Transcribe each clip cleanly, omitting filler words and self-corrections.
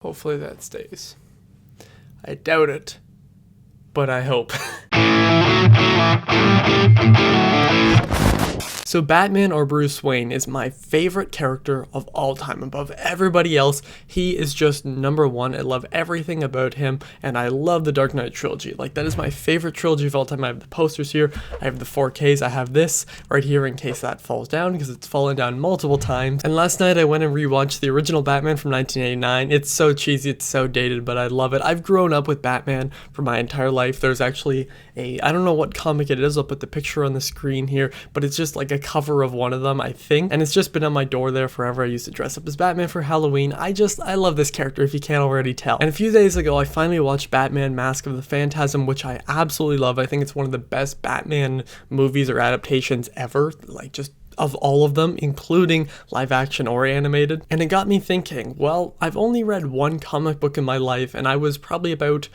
Hopefully that stays. I doubt it, but I hope. So Batman, or Bruce Wayne, is my favorite character of all time. Above everybody else, he is just number one. I love everything about him, and I love the Dark Knight trilogy. Like, that is my favorite trilogy of all time. I have the posters here, I have the 4Ks, I have this right here in case that falls down, because it's fallen down multiple times. And last night I went and rewatched the original Batman from 1989. It's so cheesy, it's so dated, but I love it. I've grown up with Batman for my entire life. There's actually I don't know what comic it is, I'll put the picture on the screen here, but it's just like a cover of one of them, I think, and it's just been on my door there forever. I used to dress up as Batman for Halloween. I love this character, if you can't already tell. And a few days ago, I finally watched Batman Mask of the Phantasm, which I absolutely love. I think it's one of the best Batman movies or adaptations ever, like just of all of them, including live action or animated. And it got me thinking, well, I've only read one comic book in my life, and I was probably about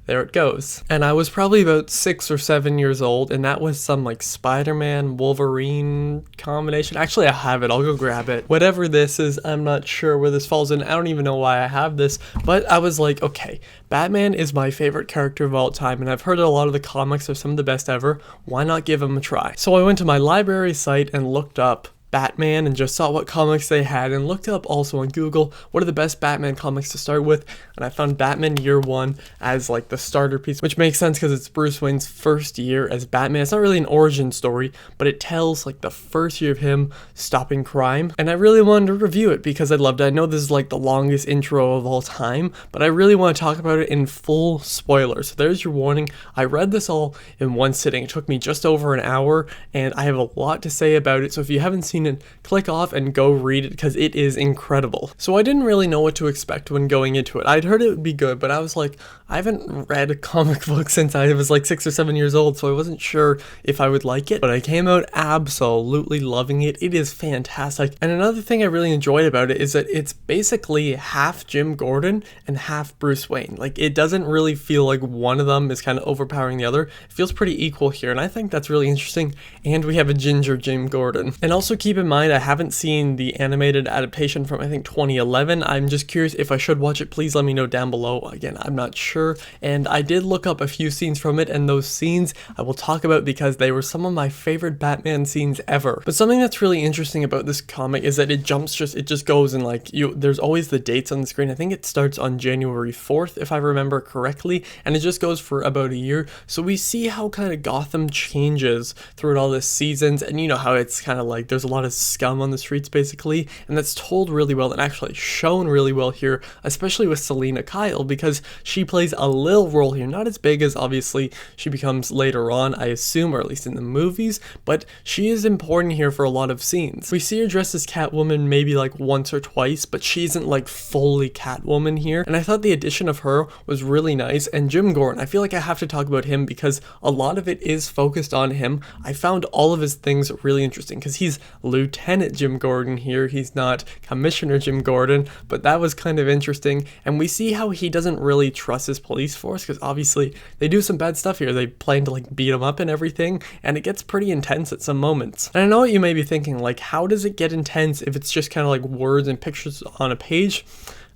there it goes. And I was probably about 6 or 7 years old, and that was some like Spider-Man, Wolverine combination. Actually, I have it. I'll go grab it. Whatever this is, I'm not sure where this falls in. I don't even know why I have this, but I was like, okay, Batman is my favorite character of all time, and I've heard a lot of the comics are some of the best ever. Why not give him a try? So I went to my library site and looked up Batman and just saw what comics they had, and looked up also on Google what are the best Batman comics to start with, and I found Batman Year One as like the starter piece, which makes sense because it's Bruce Wayne's first year as Batman. It's not really an origin story, but it tells like the first year of him stopping crime, and I really wanted to review it because I loved it. I know this is like the longest intro of all time, but I really want to talk about it in full spoilers. So there's your warning. I read this all in one sitting. It took me just over an hour, and I have a lot to say about it, so if you haven't seen it, click off and go read it because it is incredible. So I didn't really know what to expect when going into it. I'd heard it would be good, but I was like, I haven't read a comic book since I was like 6 or 7 years old, so I wasn't sure if I would like it, but I came out absolutely loving it. It is fantastic. And another thing I really enjoyed about it is that it's basically half Jim Gordon and half Bruce Wayne. Like, it doesn't really feel like one of them is kind of overpowering the other. It feels pretty equal here, and I think that's really interesting. And we have a ginger Jim Gordon. And also keep in mind, I haven't seen the animated adaptation from, I think, 2011. I'm just curious if I should watch it. Please let me know down below. Again, I'm not sure. And I did look up a few scenes from it, and those scenes I will talk about because they were some of my favorite Batman scenes ever. But something that's really interesting about this comic is that it just goes and like, there's always the dates on the screen. I think it starts on January 4th, if I remember correctly, and it just goes for about a year. So we see how kind of Gotham changes throughout all the seasons, and you know how it's kind of like there's a lot of scum on the streets basically, and that's told really well and actually shown really well here, especially with Selina Kyle, because she plays a little role here, not as big as obviously she becomes later on, I assume, or at least in the movies, but she is important here for a lot of scenes. We see her dressed as Catwoman maybe like once or twice, but she isn't like fully Catwoman here, and I thought the addition of her was really nice. And Jim Gordon, I feel like I have to talk about him because a lot of it is focused on him. I found all of his things really interesting because he's Lieutenant Jim Gordon here, he's not Commissioner Jim Gordon, but that was kind of interesting. And we see how he doesn't really trust his police force because obviously they do some bad stuff here. They plan to like beat him up and everything, and it gets pretty intense at some moments. And I know what you may be thinking, like, how does it get intense if it's just kind of like words and pictures on a page?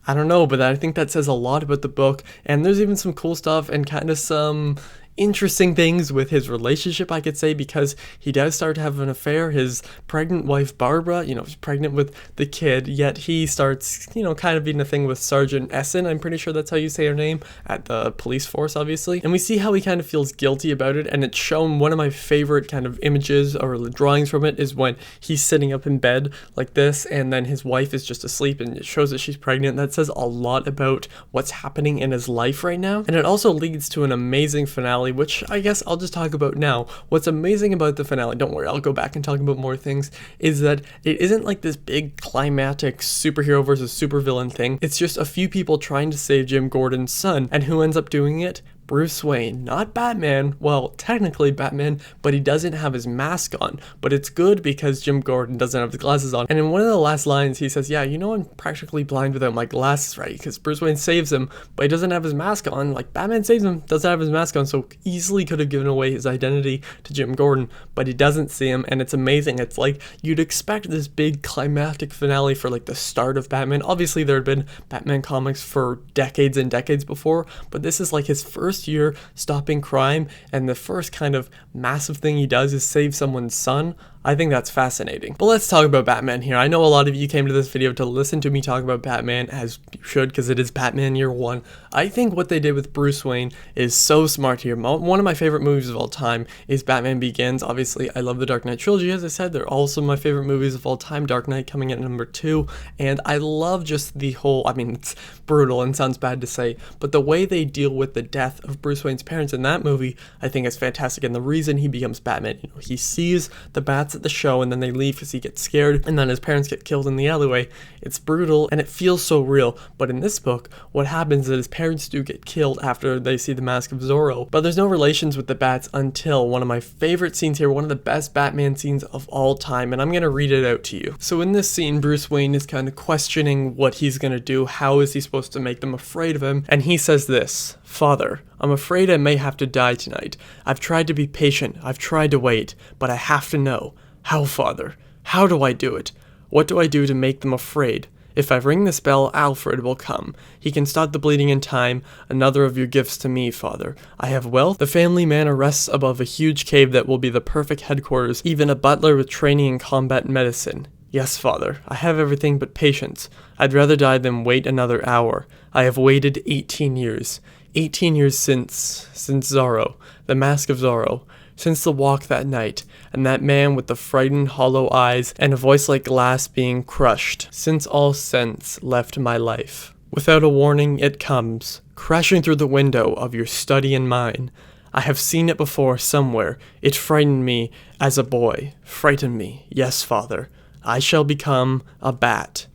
I don't know, but I think that says a lot about the book, and there's even some cool stuff and kind of some interesting things with his relationship, I could say, because he does start to have an affair. His pregnant wife Barbara, he's pregnant with the kid, yet he starts, kind of being a thing with Sergeant Essen, I'm pretty sure that's how you say her name, at the police force, obviously. And we see how he kind of feels guilty about it, and it's shown. One of my favorite kind of images or drawings from it is when he's sitting up in bed like this, and then his wife is just asleep, and it shows that she's pregnant. That says a lot about what's happening in his life right now, and it also leads to an amazing finale, which I guess I'll just talk about now. What's amazing about the finale, don't worry, I'll go back and talk about more things, is that it isn't like this big climactic superhero versus supervillain thing. It's just a few people trying to save Jim Gordon's son, and who ends up doing it? Bruce Wayne, not Batman. Well, technically Batman, but he doesn't have his mask on. But it's good because Jim Gordon doesn't have the glasses on. And in one of the last lines, he says, yeah, you know, I'm practically blind without my glasses, right? Because Bruce Wayne saves him, but he doesn't have his mask on. Like, Batman saves him, doesn't have his mask on, so easily could have given away his identity to Jim Gordon, but he doesn't see him, and it's amazing. It's like, you'd expect this big climactic finale for like the start of Batman. Obviously, there had been Batman comics for decades and decades before, but this is like his first year stopping crime, and the first kind of massive thing he does is save someone's son. I think that's fascinating. But let's talk about Batman here. I know a lot of you came to this video to listen to me talk about Batman, as you should, because it is Batman Year 1. I think what they did with Bruce Wayne is so smart here. One of my favorite movies of all time is Batman Begins. Obviously, I love the Dark Knight trilogy, as I said. They're also my favorite movies of all time. Dark Knight coming at number 2. And I love just the whole, I mean, it's brutal and sounds bad to say, but the way they deal with the death of Bruce Wayne's parents in that movie, I think is fantastic. And the reason he becomes Batman, you know, he sees the bats at the show and then they leave because he gets scared, and then his parents get killed in the alleyway. It's brutal and it feels so real. But in this book, what happens is his parents do get killed after they see the Mask of Zorro, but there's no relations with the bats until one of my favorite scenes here, one of the best Batman scenes of all time, and I'm gonna read it out to you. So in this scene, Bruce Wayne is kind of questioning what he's gonna do. How is he supposed to make them afraid of him? And he says this: "Father, I'm afraid I may have to die tonight. I've tried to be patient, I've tried to wait, but I have to know. How, Father? How do I do it? What do I do to make them afraid? If I ring this bell, Alfred will come. He can stop the bleeding in time. Another of your gifts to me, Father. I have wealth. The family manor rests above a huge cave that will be the perfect headquarters, even a butler with training in combat medicine. Yes, Father, I have everything but patience. I'd rather die than wait another hour. I have waited 18 years. 18 years since Zorro, the Mask of Zorro. Since the walk that night, and that man with the frightened hollow eyes and a voice like glass being crushed. Since all sense left my life. Without a warning, it comes, crashing through the window of your study and mine. I have seen it before somewhere. It frightened me as a boy. Frightened me. Yes, Father. I shall become a bat."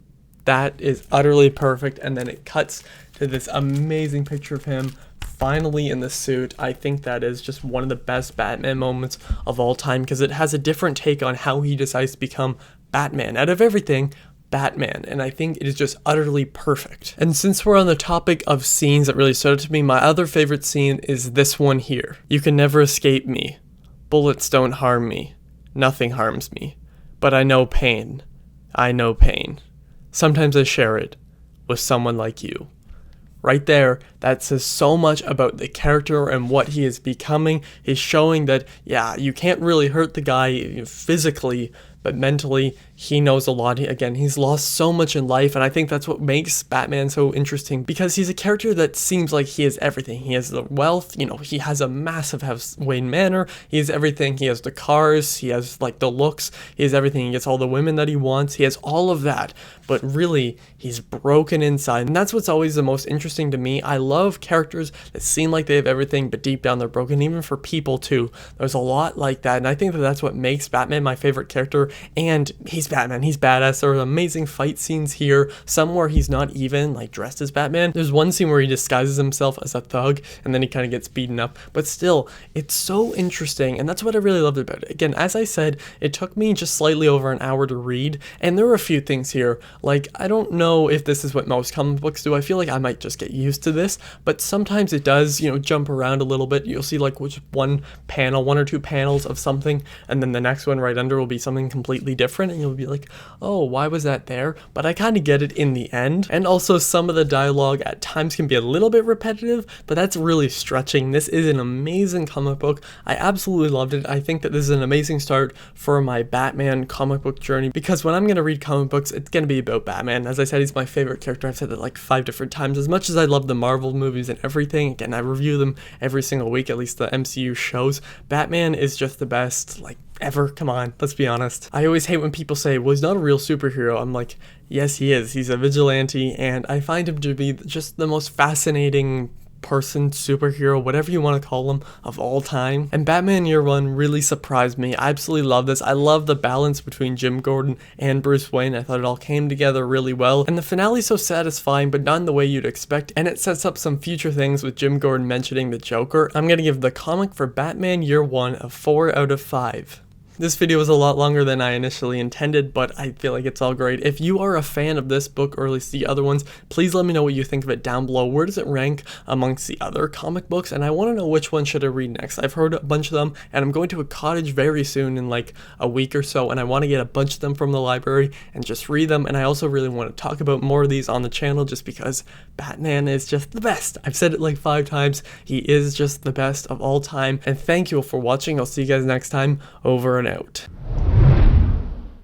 That is utterly perfect, and then it cuts to this amazing picture of him finally in the suit. I think that is just one of the best Batman moments of all time, because it has a different take on how he decides to become Batman. Out of everything, Batman, and I think it is just utterly perfect. And since we're on the topic of scenes that really stood out to me, my other favorite scene is this one here. "You can never escape me. Bullets don't harm me. Nothing harms me. But I know pain. I know pain. Sometimes I share it with someone like you." Right there, that says so much about the character and what he is becoming. He's showing that, yeah, you can't really hurt the guy physically, but mentally, he knows a lot. Again, he's lost so much in life, and I think that's what makes Batman so interesting, because he's a character that seems like he has everything. He has the wealth, you know, he has a massive house, Wayne Manor, he has everything, he has the cars, he has like the looks, he has everything, he gets all the women that he wants, he has all of that, but really, he's broken inside, and that's what's always the most interesting to me. I love characters that seem like they have everything, but deep down they're broken, even for people too. There's a lot like that, and I think that that's what makes Batman my favorite character, and he's Batman, he's badass. There are amazing fight scenes here, some where he's not even like dressed as Batman. There's one scene where he disguises himself as a thug and then he kind of gets beaten up, but still, it's so interesting, and that's what I really loved about it. Again, as I said, it took me just slightly over an hour to read, and there were a few things here, like, I don't know if this is what most comic books do. I feel like I might just get used to this, but sometimes it does, you know, jump around a little bit. You'll see like one or two panels of something, and then the next one right under will be something completely different, and you'll be like, oh, why was that there? But I kind of get it in the end. And also, some of the dialogue at times can be a little bit repetitive, but that's really stretching. This is an amazing comic book. I absolutely loved it. I think that this is an amazing start for my Batman comic book journey, because when I'm going to read comic books, it's going to be about Batman. As I said, he's my favorite character. I've said that like 5 different times. As much as I love the Marvel movies and everything, again, I review them every single week, at least the MCU shows, Batman is just the best, like, ever. Come on, let's be honest. I always hate when people say, well, he's not a real superhero. I'm like, yes, he is. He's a vigilante, and I find him to be just the most fascinating person, superhero, whatever you want to call him, of all time. And Batman Year One really surprised me. I absolutely love this. I love the balance between Jim Gordon and Bruce Wayne. I thought it all came together really well. And the finale's so satisfying, but not in the way you'd expect. And it sets up some future things with Jim Gordon mentioning the Joker. I'm gonna give the comic for Batman Year One a 4 out of 5. This video was a lot longer than I initially intended, but I feel like it's all great. If you are a fan of this book, or at least the other ones, please let me know what you think of it down below. Where does it rank amongst the other comic books? And I want to know which one should I read next. I've heard a bunch of them, and I'm going to a cottage very soon in like a week or so, and I want to get a bunch of them from the library and just read them. And I also really want to talk about more of these on the channel just because Batman is just the best. I've said it like 5 times. He is just the best of all time. And thank you all for watching. I'll see you guys next time. Over and out.